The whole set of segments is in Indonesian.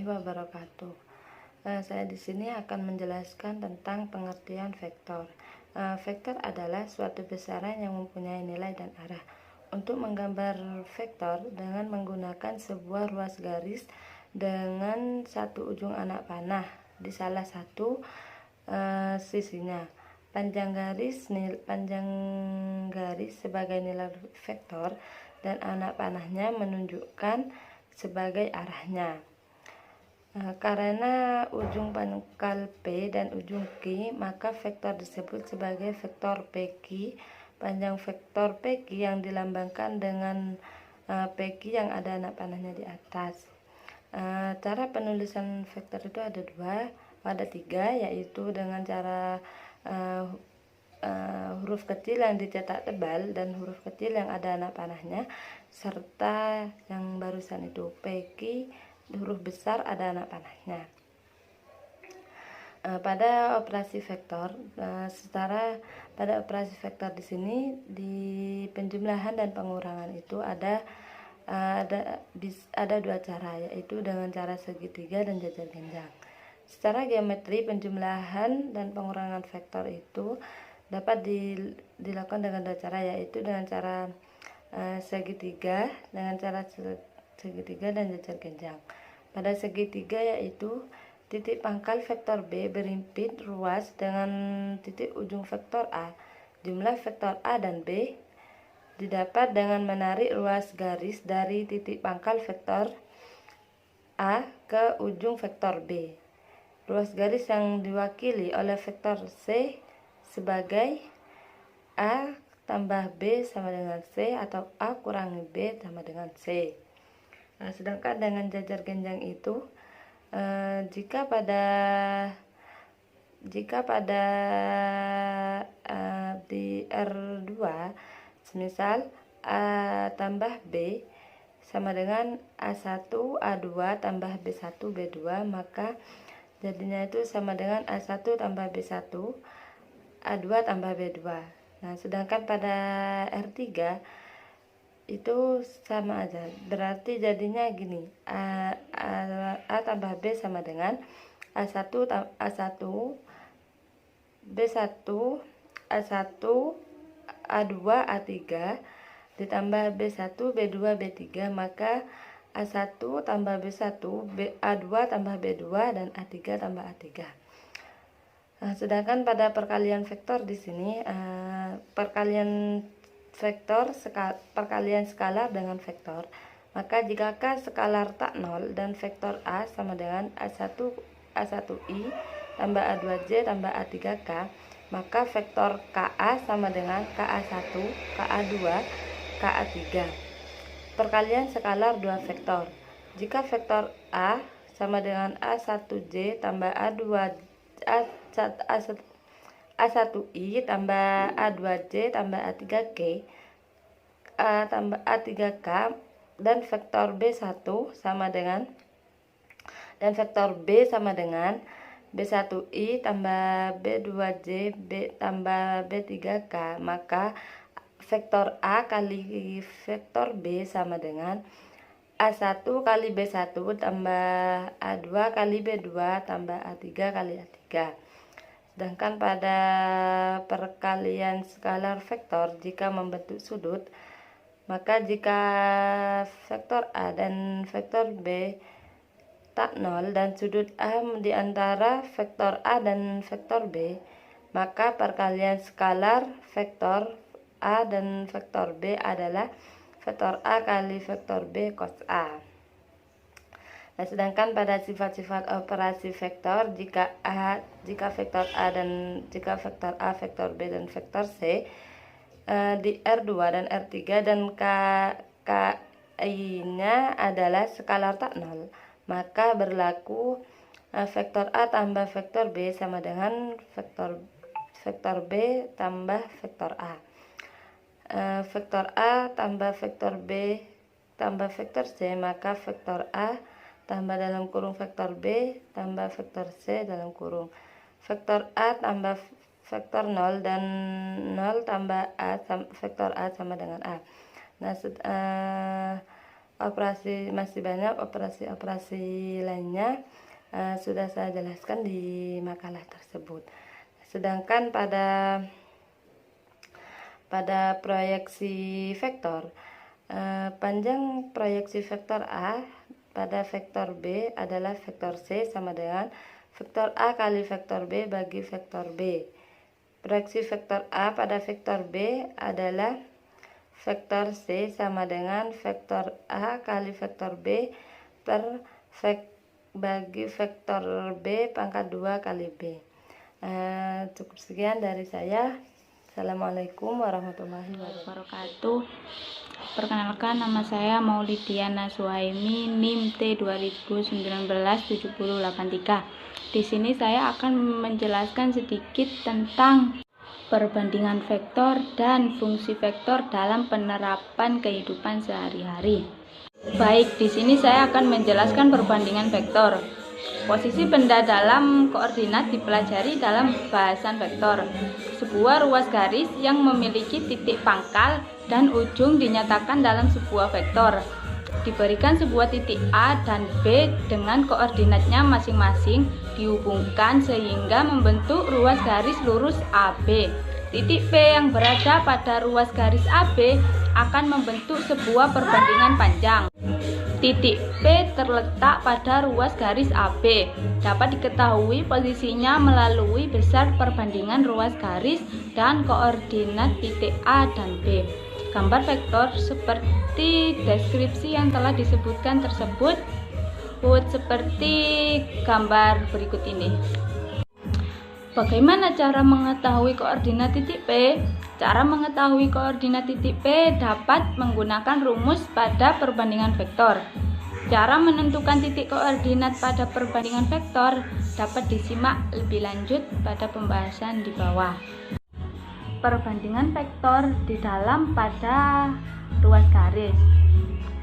wabarakatuh. Saya di sini akan menjelaskan tentang pengertian vektor. Vektor adalah suatu besaran yang mempunyai nilai dan arah. Untuk menggambar vektor dengan menggunakan sebuah ruas garis dengan satu ujung anak panah di salah satu sisinya. Panjang garis sebagai nilai vektor dan anak panahnya menunjukkan sebagai arahnya. Karena ujung pangkal P dan ujung Q, maka vektor disebut sebagai vektor PQ. Panjang vektor PQ yang dilambangkan dengan PQ yang ada anak panahnya di atas. Cara penulisan vektor itu ada tiga, yaitu dengan cara huruf kecil yang dicetak tebal dan huruf kecil yang ada anak panahnya, serta yang barusan itu PQ huruf besar ada anak panahnya. Pada operasi vektor, pada operasi vektor di sini di penjumlahan dan pengurangan itu ada dua cara, yaitu dengan cara segitiga dan jajar genjang. Secara geometri, penjumlahan dan pengurangan vektor itu dapat dilakukan dengan dua cara, yaitu dengan cara segitiga dan jajar genjang. Pada segitiga, yaitu titik pangkal vektor B berhimpit ruas dengan titik ujung vektor A. Jumlah vektor A dan B didapat dengan menarik ruas garis dari titik pangkal vektor A ke ujung vektor B. Ruas garis yang diwakili oleh vektor C sebagai A tambah B sama dengan C atau A kurangi B sama dengan C. Sedangkan dengan jajar genjang itu, jika pada di R2, semisal A tambah B sama dengan A1 A2 tambah B1 B2, maka jadinya itu sama dengan A1 tambah B1 A2 tambah B2. Nah, sedangkan pada R3 itu sama aja, berarti jadinya gini, A tambah B sama dengan A1 B1 A1 A2 A3 ditambah B1 B2 B3, maka A1 tambah B1 A2 tambah B2 dan A3 tambah A3. Sedangkan pada perkalian vektor di sini, perkalian skalar dengan vektor, maka jika K skalar tak nol dan vektor A sama dengan A1I tambah A2J tambah A3K, maka vektor KA sama dengan KA1, KA2, KA3. Perkalian skalar dua vektor. Jika vektor A sama dengan A1J tambah A1I tambah A2J tambah A3K tambah A3K, dan vektor B1 sama dengan B1I tambah B2J tambah B3K, maka vektor A kali vektor B sama dengan A1 kali B1 tambah A2 kali B2 tambah A3 kali A3. Sedangkan pada perkalian skalar vektor, jika membentuk sudut, maka jika vektor A dan vektor B tak nol dan sudut A di antara vektor A dan vektor B, maka perkalian skalar vektor A dan vektor B adalah vektor A kali vektor B cos A. Nah, sedangkan pada sifat-sifat operasi vektor, jika vektor A, vektor B dan vektor C di R2 dan R3 dan KI-nya adalah skalar tak nol, maka berlaku vektor A tambah vektor B sama dengan vektor B tambah vektor A. Vektor A tambah vektor B tambah vektor C, maka vektor A tambah dalam kurung vektor B tambah vektor C dalam kurung. Vektor A tambah vektor 0 dan 0 tambah A, vektor A sama dengan A. Nah, masih banyak operasi lainnya sudah saya jelaskan di makalah tersebut. Sedangkan pada proyeksi vektor, panjang proyeksi vektor A pada vektor B adalah vektor C sama dengan vektor A kali vektor B bagi vektor B. Proyeksi vektor A pada vektor B adalah vektor C sama dengan vektor A kali vektor B per bagi vektor B pangkat 2 kali B. Cukup sekian dari saya. Assalamualaikum warahmatullahi wabarakatuh. Perkenalkan, nama saya Maulidiana Suhaimi, NIM T 2019-7083. Di sini saya akan menjelaskan sedikit tentang perbandingan vektor dan fungsi vektor dalam penerapan kehidupan sehari-hari. Baik, di sini saya akan menjelaskan perbandingan vektor. Posisi benda dalam koordinat dipelajari dalam bahasan vektor. Sebuah ruas garis yang memiliki titik pangkal dan ujung dinyatakan dalam sebuah vektor. Diberikan sebuah titik A dan B dengan koordinatnya masing-masing dihubungkan sehingga membentuk ruas garis lurus AB. Titik P yang berada pada ruas garis AB akan membentuk sebuah perbandingan panjang. Titik P terletak pada ruas garis AB. Dapat diketahui posisinya melalui besar perbandingan ruas garis dan koordinat titik A dan B. Gambar vektor seperti deskripsi yang telah disebutkan tersebut seperti gambar berikut ini. Bagaimana cara mengetahui koordinat titik P? Cara mengetahui koordinat titik P dapat menggunakan rumus pada perbandingan vektor. Cara menentukan titik koordinat pada perbandingan vektor dapat disimak lebih lanjut pada pembahasan di bawah. Perbandingan vektor di dalam pada ruas garis.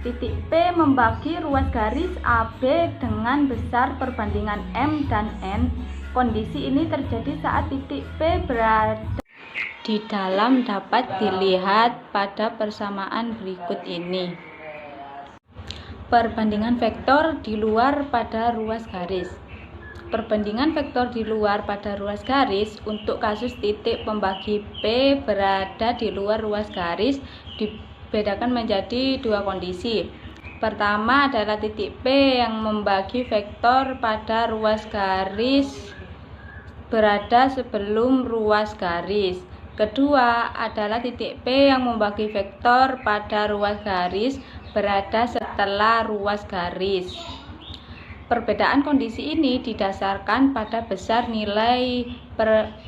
Titik P membagi ruas garis AB dengan besar perbandingan M dan N. Kondisi ini terjadi saat titik P berada di dalam dapat dilihat pada persamaan berikut ini. Perbandingan vektor di luar pada ruas garis. Perbandingan vektor di luar pada ruas garis untuk kasus titik pembagi P berada di luar ruas garis dibedakan menjadi dua kondisi. Pertama adalah titik P yang membagi vektor pada ruas garis berada sebelum ruas garis. Kedua adalah titik P yang membagi vektor pada ruas garis berada setelah ruas garis. Perbedaan kondisi ini didasarkan pada besar nilai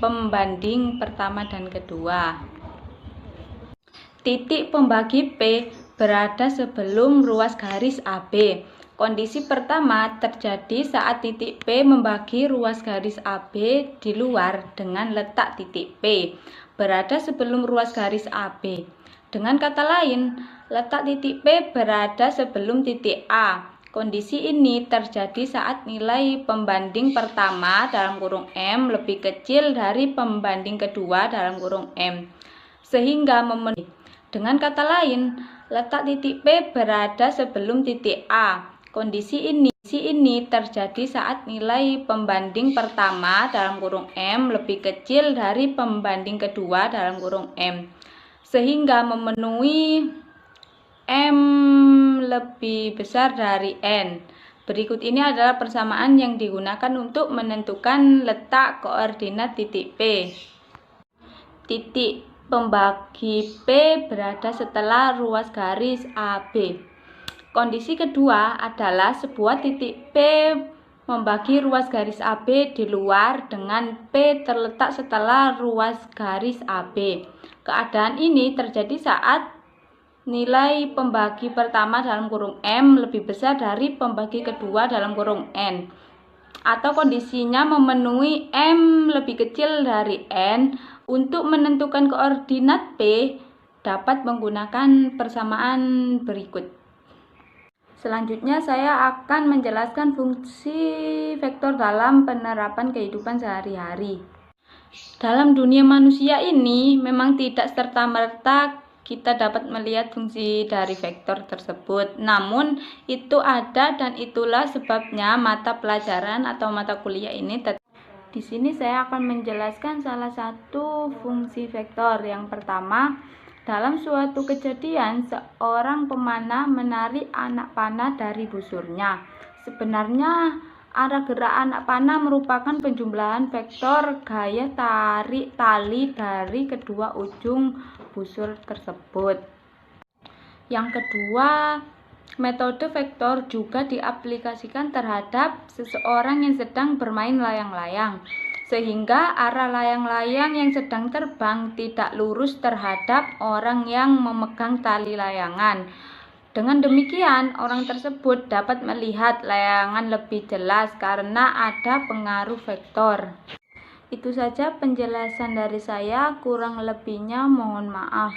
pembanding pertama dan kedua. Titik pembagi P berada sebelum ruas garis AB. Kondisi pertama terjadi saat titik P membagi ruas garis AB di luar dengan letak titik P berada sebelum ruas garis AB. Dengan kata lain, letak titik P berada sebelum titik A. Kondisi ini terjadi saat nilai pembanding pertama dalam kurung M lebih kecil dari pembanding kedua dalam kurung M, sehingga memenuhi. Dengan kata lain, letak titik P berada sebelum titik A. Kondisi ini terjadi saat nilai pembanding pertama dalam kurung M lebih kecil dari pembanding kedua dalam kurung M, sehingga memenuhi M lebih besar dari N. Berikut ini adalah persamaan yang digunakan untuk menentukan letak koordinat titik P. Titik pembagi P berada setelah ruas garis AB. Kondisi kedua adalah sebuah titik P membagi ruas garis AB di luar dengan P terletak setelah ruas garis AB. Keadaan ini terjadi saat nilai pembagi pertama dalam kurung M lebih besar dari pembagi kedua dalam kurung N, atau kondisinya memenuhi M lebih kecil dari N. Untuk menentukan koordinat P dapat menggunakan persamaan berikut. Selanjutnya saya akan menjelaskan fungsi vektor dalam penerapan kehidupan sehari-hari. Dalam dunia manusia ini memang tidak serta-merta kita dapat melihat fungsi dari vektor tersebut. Namun itu ada dan itulah sebabnya mata pelajaran atau mata kuliah ini di sini saya akan menjelaskan salah satu fungsi vektor. Yang pertama, dalam suatu kejadian seorang pemanah menarik anak panah dari busurnya. Sebenarnya arah gerak anak panah merupakan penjumlahan vektor gaya tarik tali dari kedua ujung busur tersebut. Yang kedua, metode vektor juga diaplikasikan terhadap seseorang yang sedang bermain layang-layang, sehingga arah layang-layang yang sedang terbang tidak lurus terhadap orang yang memegang tali layangan. Dengan demikian, orang tersebut dapat melihat layangan lebih jelas karena ada pengaruh vektor. Itu saja penjelasan dari saya, kurang lebihnya mohon maaf.